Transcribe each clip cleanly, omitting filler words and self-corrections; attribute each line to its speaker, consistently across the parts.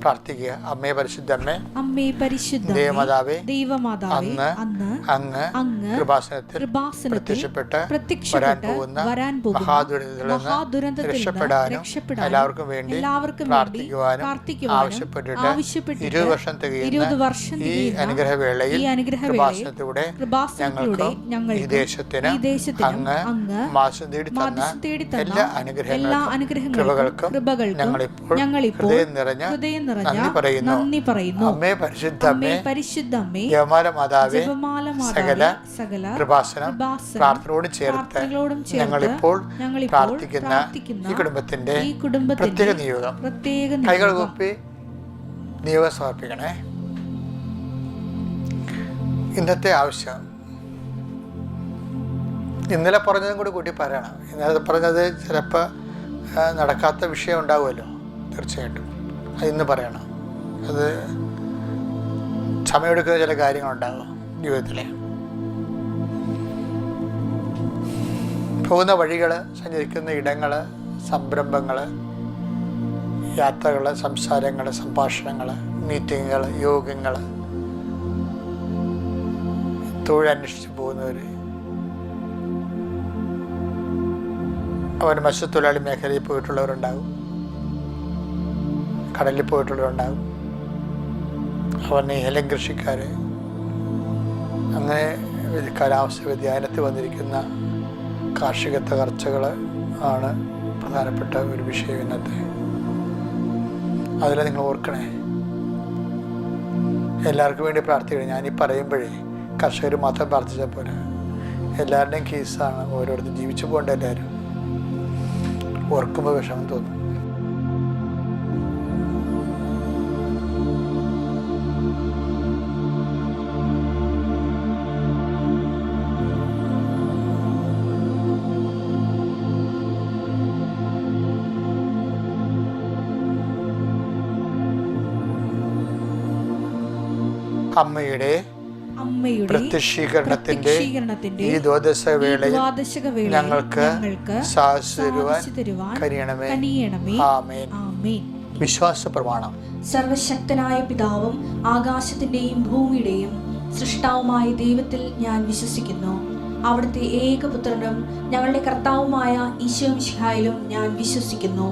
Speaker 1: പ്രാർത്ഥിക്കുക. അമ്മേ പരിശുദ്ധമ്മേ,
Speaker 2: അമ്മേ പരിശുദ്ധ
Speaker 1: ദൈവമാതാവേ,
Speaker 2: ദൈവമാതാവേ,
Speaker 1: അങ്ങ് കൃപാസനത്തിൽ പ്രത്യക്ഷപ്പെട്ട് വരാൻ പോകുന്ന മഹാദുരന്തത്തിൽ രക്ഷപ്പെടാനും എല്ലാവർക്കും വേണ്ടി പ്രാർത്ഥിക്കുവാനും ആവശ്യപ്പെട്ടിട്ട് 20 വർഷം തികയുന്ന ഈ അനുഗ്രഹവേളയിൽ കൃപാസനത്തിലൂടെ ഞങ്ങൾക്ക് ഈ ദേശത്തിന് അങ്ങ് മാസം തേടി തന്ന എല്ലാ അനുഗ്രഹങ്ങൾക്കും കൃപകൾക്കും ഞങ്ങളിപ്പോൾ ഹൃദയം നിറഞ്ഞ നന്ദി പറയുന്നു. അമ്മേ പരിശുദ്ധമ്മേ, ജപമാല മാതാവേ, സകല കൃപാസനം പ്രാർത്ഥനയോട് ചേർത്ത് ഞങ്ങളിപ്പോൾ പ്രാർത്ഥിക്കുന്ന ഈ കുടുംബത്തിന്റെ പ്രത്യേക നിയോഗം കൈകൾ കൂപ്പി നിയോഗം സമർപ്പിക്കണേ. ഇന്നത്തെ ആവശ്യം ഇന്നലെ പറഞ്ഞതും കൂടി കൂട്ടി പറയണം. ഇന്നലെ പറഞ്ഞത് ചിലപ്പോൾ നടക്കാത്ത വിഷയം ഉണ്ടാവുമല്ലോ, തീർച്ചയായിട്ടും അത് ഇന്ന് പറയണം. അത് സമയമെടുക്കുന്ന ചില കാര്യങ്ങളുണ്ടാകും ജീവിതത്തിൽ. പോകുന്ന വഴികൾ, സഞ്ചരിക്കുന്ന ഇടങ്ങൾ, സംരംഭങ്ങൾ, യാത്രകൾ, സംസാരങ്ങൾ, സംഭാഷണങ്ങൾ, മീറ്റിങ്ങുകൾ, യോഗങ്ങൾ, തൊഴിലന്വേഷിച്ച് പോകുന്നവർ, അവർ മത്സ്യത്തൊഴിലാളി മേഖലയിൽ പോയിട്ടുള്ളവരുണ്ടാകും, കടലിൽ പോയിട്ടുള്ളവരുണ്ടാകും, അവർ ഏലം കൃഷിക്കാർ, അങ്ങനെ കാലാവസ്ഥ വ്യതിയാനത്തിൽ വന്നിരിക്കുന്ന കാർഷിക തകർച്ചകൾ ആണ് പ്രധാനപ്പെട്ട ഒരു വിഷയം ഇന്നത്തെ. അതിൽ നിങ്ങൾ ഓർക്കണേ, എല്ലാവർക്കും വേണ്ടി പ്രാർത്ഥിക്കണം. ഞാനീ പറയുമ്പോഴേ കർഷകർ മാത്രം പ്രാർത്ഥിച്ചാൽ പോലെ എല്ലാവരുടെയും കേസാണ്. ഓരോരുത്തർ ജീവിച്ചു പോകേണ്ട എല്ലാവരും. ഓർക്കുമ്പോൾ വിഷമം തോന്നും. അമ്മയുടെ പ്രത്യക്ഷീകരണത്തിന്റെ ഈ ദ്വാദശ വേളയിൽ ഞങ്ങൾക്ക് സാധിച്ചുതരുവാൻ കഴിയണമേ. ആമേൻ. വിശ്വാസ പ്രമാണം.
Speaker 2: സർവശക്തനായ പിതാവും ആകാശത്തിന്റെയും ഭൂമിയുടെയും സൃഷ്ടാവുമായ ദൈവത്തിൽ ഞാൻ വിശ്വസിക്കുന്നു. അവിടുത്തെ ഏകപുത്രനും ഞങ്ങളുടെ കർത്താവുമായ ഈശോമിശിഹായിലും ഞാൻ വിശ്വസിക്കുന്നു.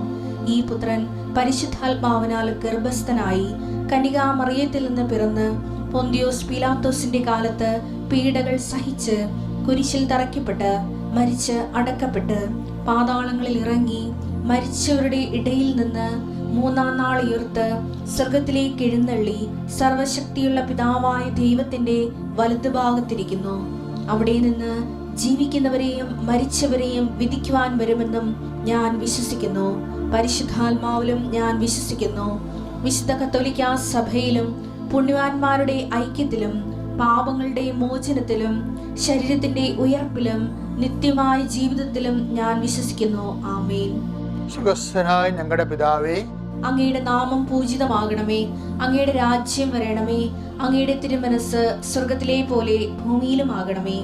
Speaker 2: ഈ പുത്രൻ പരിശുദ്ധാത്മാവിനാൽ ഗർഭസ്ഥനായി കന്യകാമറിയത്തിൽ നിന്ന് പിറന്ന് പൊന്തിയോസ് പീലാത്തോസിന്റെ കാലത്ത് പീഡകൾ സഹിച്ച് കുരിശിൽ തറയ്ക്കപ്പെട്ട് മരിച്ച് അടക്കപ്പെട്ട് പാതാളങ്ങളിൽ ഇറങ്ങി മരിച്ചവരുടെ ഇടയിൽ നിന്ന് 3-ാം നാൾ ഉയർത്ത് സ്വർഗത്തിലേക്ക് എഴുന്നള്ളി സർവശക്തിയുള്ള പിതാവായ ദൈവത്തിന്റെ വലതുഭാഗത്തിരിക്കുന്നു. അവിടെ നിന്ന് ജീവിക്കുന്നവരെയും മരിച്ചവരെയും വിധിക്കുവാൻ വരുമെന്നും ഞാൻ വിശ്വസിക്കുന്നു. പരിശുദ്ധാത്മാവിലും ഞാൻ വിശ്വസിക്കുന്നു. വിശുദ്ധ കത്തോലിക്കാ സഭയിലും പുണ്യവാന്മാരുടെ ഐക്യത്തിലും പാപങ്ങളുടെ മോചനത്തിലും ശരീരത്തിന്റെ ഉയർപ്പിലും നിത്യമായ ജീവിതത്തിലും ഞാൻ വിശ്വസിക്കുന്നു. ആമേൻ.
Speaker 1: സുഖസ്ഥനായ ഞങ്ങളുടെ പിതാവേ,
Speaker 2: അങ്ങയുടെ നാമം പൂജിതമാകണമേ. അങ്ങയുടെ രാജ്യം വരണമേ. അങ്ങയുടെ തിരുമനസ് സ്വർഗത്തിലെ പോലെ ഭൂമിയിലും ആകണമേ.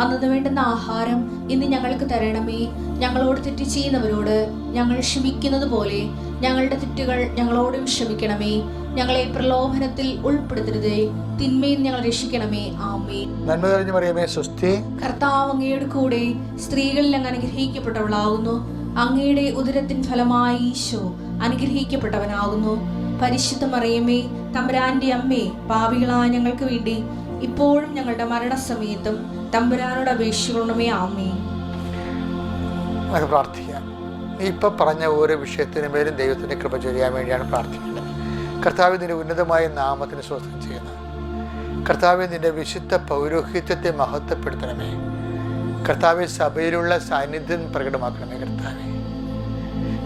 Speaker 2: അന്നു വേണ്ടുന്ന ആഹാരം ഇന്ന് ഞങ്ങൾക്ക് തരണമേ. ഞങ്ങളോട് തെറ്റ് ചെയ്യുന്നവരോട് ഞങ്ങൾ ക്ഷമിക്കുന്നത് പോലെ ഞങ്ങളുടെ തെറ്റുകൾ ഞങ്ങളോടും ക്ഷമിക്കണമേ. ഞങ്ങളെ പ്രലോഭനത്തിൽ ഉൾപ്പെടുത്തരുതേ, തിന്മയിൽ ഞങ്ങൾ രക്ഷിക്കണമേ. ആമേൻ.
Speaker 1: നന്മ നിറഞ്ഞ മറിയമേ, സ്വസ്തി.
Speaker 2: കർത്താവ് അങ്ങയുടെ കൂടെ സ്ത്രീകളിൽ അങ്ങ് അനുഗ്രഹിക്കപ്പെട്ടവളാകുന്നു. അങ്ങയുടെ ഉദരത്തിൻ ഫലമായി ഈശോ അനുഗ്രഹിക്കപ്പെട്ടവനാകുന്നു. പരിശുദ്ധ മറിയമേ, തമ്പുരാന്റെ അമ്മേ, പാപികളായ ഞങ്ങൾക്ക് വേണ്ടി ഇപ്പോഴും ഞങ്ങളുടെ മരണസമയത്തും തമ്പുരാനോട് അപേക്ഷിക്കണമേ. ആമേൻ.
Speaker 1: പ്രാർത്ഥിക്കാം. ഇപ്പൊ പറഞ്ഞ ഓരോ വിഷയത്തിന് മേലും ദൈവത്തിന്റെ കൃപ ചൊരിയാൻ വേണ്ടിയാണ് പ്രാർത്ഥിക്കേണ്ടത്. കർത്താവ് നിന്റെ ഉന്നതമായ നാമത്തിന് സ്വസ്ഥം ചെയ്യുന്നത്. കർത്താവ് നിന്റെ വിശുദ്ധ പൗരോഹിത്യത്തെ മഹത്വപ്പെടുത്തണമേ. കർത്താവ് സഭയിലുള്ള സാന്നിധ്യം പ്രകടമാക്കണമേ.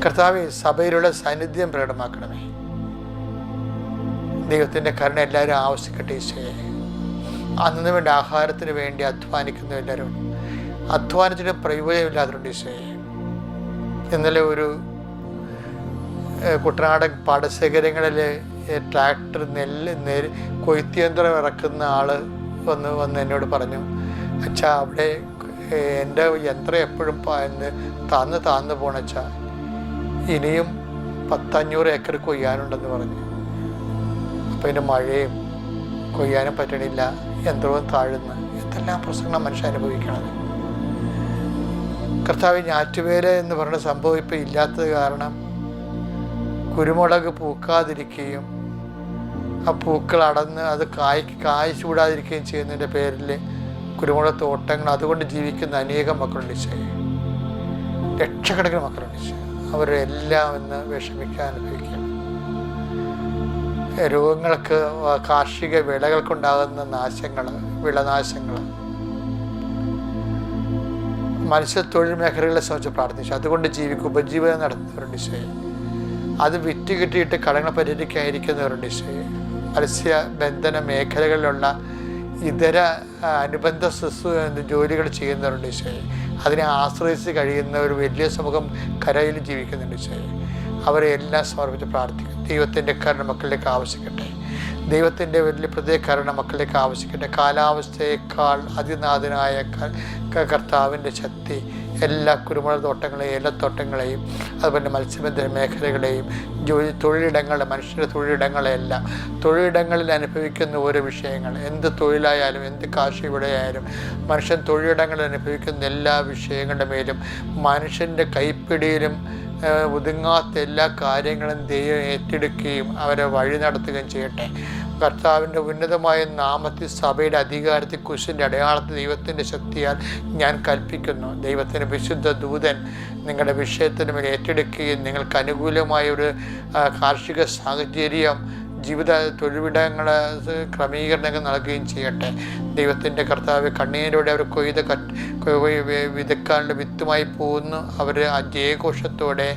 Speaker 1: കർത്താവ് സഭയിലുള്ള സാന്നിധ്യം പ്രകടമാക്കണമേ. ദൈവത്തിന്റെ കരുണ എല്ലാവരും ആവശ്യിക്കട്ടെ. ഈശോയെ, അന്നു വേണ്ട ആഹാരത്തിന് വേണ്ടി അധ്വാനിക്കുന്ന എല്ലാവരും അധ്വാനിച്ചിട്ട് പ്രയോജനമില്ലാത്തതുണ്ട്. ഈശോയെ, ഇന്നലെ ഒരു കുട്ടനാടൻ പാടശേഖരങ്ങളിൽ ട്രാക്ടർ കൊയ്ത്തിയന്ത്രം ഇറക്കുന്ന ആൾ വന്ന് എന്നോട് പറഞ്ഞു, അച്ഛാ അവിടെ എൻ്റെ യന്ത്രം എപ്പോഴും താന്ന് പോണച്ചാ, ഇനിയും 500 ഏക്കർ കൊയ്യാനുണ്ടെന്ന് പറഞ്ഞു. അപ്പം അതിൻ്റെ മഴയും കൊയ്യാനും പറ്റണില്ല, യന്ത്രവും താഴുന്നു, എന്തെല്ലാം പ്രശ്നങ്ങൾ മനുഷ്യൻ അനുഭവിക്കണത്. കർത്താവ് ഞാറ്റുവേല എന്ന് പറയുന്ന സംഭവം ഇപ്പം ഇല്ലാത്തത് കാരണം കുരുമുളക് പൂക്കാതിരിക്കുകയും ആ പൂക്കൾ അടന്ന് അത് കായ്ച്ചൂടാതിരിക്കുകയും ചെയ്യുന്നതിൻ്റെ പേരിൽ കുരുമുളക് തോട്ടങ്ങൾ അതുകൊണ്ട് ജീവിക്കുന്ന അനേകം മക്കളുണ്ട് ഈശോയെ. ലക്ഷക്കണക്കിന് മക്കളുണ്ട് ഈശോയെ. അവരെല്ലാം ഇന്ന് വിഷമിക്കാൻ അനുഭവിക്കുകയാണ്. രോഗങ്ങൾക്ക്, കാർഷിക വിളകൾക്കുണ്ടാകുന്ന നാശങ്ങൾ, വിളനാശങ്ങൾ, മത്സ്യത്തൊഴിൽ മേഖലകളെ സംബന്ധിച്ച് പ്രാർത്ഥിച്ചു. അതുകൊണ്ട് ഉപജീവനം നടത്തുന്നവരുണ്ട് ഈശോയെ. അത് വിറ്റ് കിട്ടിയിട്ട് കടങ്ങൾ പരിഹരിക്കാതിരിക്കുന്നവരുണ്ട് ഈശോയെ. മത്സ്യബന്ധന മേഖലകളിലുള്ള ഇതര അനുബന്ധ ജോലികൾ ചെയ്യുന്നവരുണ്ട് ഈശോയെ. അതിനെ ആശ്രയിച്ച് കഴിയുന്ന ഒരു വലിയ സമൂഹം കരയിൽ ജീവിക്കുന്നുണ്ട് ഈശോയെ. അവരെ എല്ലാം സമർപ്പിച്ച് പ്രാർത്ഥിക്കും. ദൈവത്തിൻ്റെ കരുണ മക്കളിലേക്ക് ആവശ്യിക്കട്ടെ. ദൈവത്തിൻ്റെ വലിയ പ്രത്യേക കരുണ മക്കളിലേക്ക് ആവശ്യിക്കട്ടെ. കാലാവസ്ഥയേക്കാൾ അതിനാഥനായ കർത്താവിൻ്റെ ശക്തി എല്ലാ കുരുമുളക് തോട്ടങ്ങളെയും ഏലത്തോട്ടങ്ങളെയും അതുപോലെ മത്സ്യബന്ധന മേഖലകളെയും തൊഴിലിടങ്ങളുടെ മനുഷ്യരുടെ തൊഴിലിടങ്ങളെല്ലാം തൊഴിലിടങ്ങളിൽ അനുഭവിക്കുന്ന ഓരോ വിഷയങ്ങൾ, എന്ത് തൊഴിലായാലും എന്ത് കാർഷിക വിളയായാലും മനുഷ്യൻ തൊഴിലിടങ്ങളിൽ അനുഭവിക്കുന്ന എല്ലാ വിഷയങ്ങളുടെ മേലും മനുഷ്യൻ്റെ കൈപ്പിടിയിലും ഒതുങ്ങാത്ത എല്ലാ കാര്യങ്ങളും ദൈവം ഏറ്റെടുക്കുകയും അവരെ വഴി നടത്തുകയും ചെയ്യട്ടെ. കർത്താവിൻ്റെ ഉന്നതമായ നാമത്തിൽ സഭയുടെ അധികാരത്തിൽ കുരിശിൻ്റെ അടയാളത്തിൽ ദൈവത്തിൻ്റെ ശക്തിയാൽ ഞാൻ കൽപ്പിക്കുന്നു. ദൈവത്തിൻ്റെ വിശുദ്ധ ദൂതൻ നിങ്ങളുടെ വിഷയത്തിന് മേൽ ഏറ്റെടുക്കുകയും നിങ്ങൾക്ക് അനുകൂലമായ ഒരു കാർഷിക സാഹചര്യം, ജീവിത തൊഴിലിടങ്ങൾ ക്രമീകരണങ്ങൾ നൽകുകയും ചെയ്യട്ടെ. ദൈവത്തിൻ്റെ കർത്താവ് കണ്ണീരോടെ അവർ വിതക്കാനുള്ള വിത്തുമായി പോകുന്നു. അവർ ആ ജയഘോഷത്തോടെ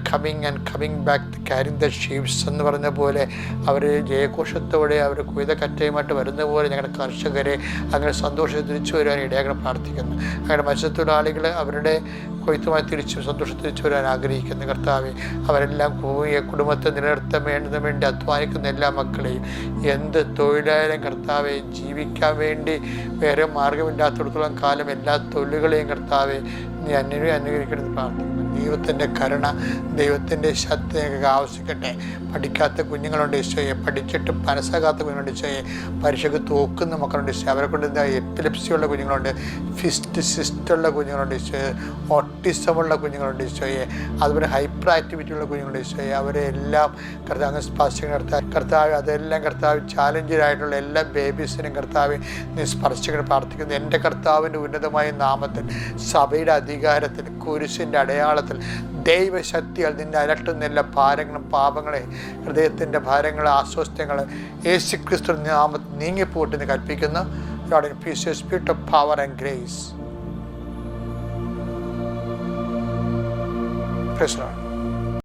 Speaker 1: coming back carrying the sheeps എന്ന് പറഞ്ഞ പോലെ അവർ ജയഘോഷത്തോടെ അവർ കുയ്തക്കറ്റയുമായിട്ട് വരുന്ന പോലെ ഞങ്ങളുടെ കർഷകരെ അങ്ങനെ സന്തോഷം തിരിച്ചു വരുവാൻ ഇടയാക്കണം പ്രാർത്ഥിക്കുന്നു. അങ്ങനെ മത്സ്യത്തൊഴിലാളികൾ അവരുടെ കൊയ്ത്തുമായി സന്തോഷം തിരിച്ചു വരാൻ ആഗ്രഹിക്കുന്നു. കർത്താവെ, അവരെല്ലാം കുടുംബത്തെ നിലനിർത്താൻ വേണ്ടി അധ്വാനിക്കുന്ന എല്ലാ മക്കളെയും എന്ത് തൊഴിലായാലും കർത്താവെ ജീവിക്കാൻ വേണ്ടി വേറെ മാർഗമില്ലാത്തിടത്തോളം കാലം എല്ലാ തൊഴിലുകളെയും കർത്താവെ നീ അനുകരിക്കണമെന്ന് പ്രാർത്ഥിക്കുന്നു. ദൈവത്തിൻ്റെ കരുണ, ദൈവത്തിൻ്റെ ശക്തി ഞങ്ങൾക്ക് ആവശ്യിക്കട്ടെ. പഠിക്കാത്ത കുഞ്ഞുങ്ങളുണ്ട് ഈശോയെ, പഠിച്ചിട്ട് മനസ്സാകാത്ത കുഞ്ഞുങ്ങളുണ്ട് ഈശോയെ, പരീക്ഷയ്ക്ക് തോക്കുന്ന മക്കളുണ്ട് ഈശോയെ, അവരെ കൊണ്ട് എന്താ എപ്പിലെപ്സിയുള്ള കുഞ്ഞുങ്ങളുണ്ട്, സിസ്റ്റുള്ള കുഞ്ഞുങ്ങളുണ്ട് ഈശോയെ, ഓട്ടിസമുള്ള കുഞ്ഞുങ്ങളുണ്ട് ഈശോയെ, അതുപോലെ ഹൈപ്പർ ആക്ടിവിറ്റി ഉള്ള കുഞ്ഞുങ്ങളുണ്ട് ഈശോയെ. അവരെ എല്ലാം കർത്താവ് സ്പർശിക്കണം കർത്താവ്. അതെല്ലാം കർത്താവ് ചാലഞ്ചറായിട്ടുള്ള എല്ലാ ബേബീസിനും കർത്താവ് നീ സ്പർശിക്കണം പ്രാർത്ഥിക്കുന്നു. എൻ്റെ കർത്താവിൻ്റെ ഉന്നതമായ നാമത്തിൽ സഭയുടെ അധികാരത്തിൽ കുരിശിൻ്റെ അടയാളത്തിൽ ദൈവശക്തിയാൽ നിന്നെ അലട്ടുന്ന എല്ലാ ഭാരങ്ങളും പാപങ്ങളെ ഹൃദയത്തിൻ്റെ ഭാരങ്ങൾ അസ്വസ്ഥങ്ങൾ യേശുക്രിസ്തു നാമത്തിൽ നീങ്ങിപ്പോട്ടെന്ന് കൽപ്പിക്കുന്നു. Lord, increase your spirit of power and grace. Praise the Lord.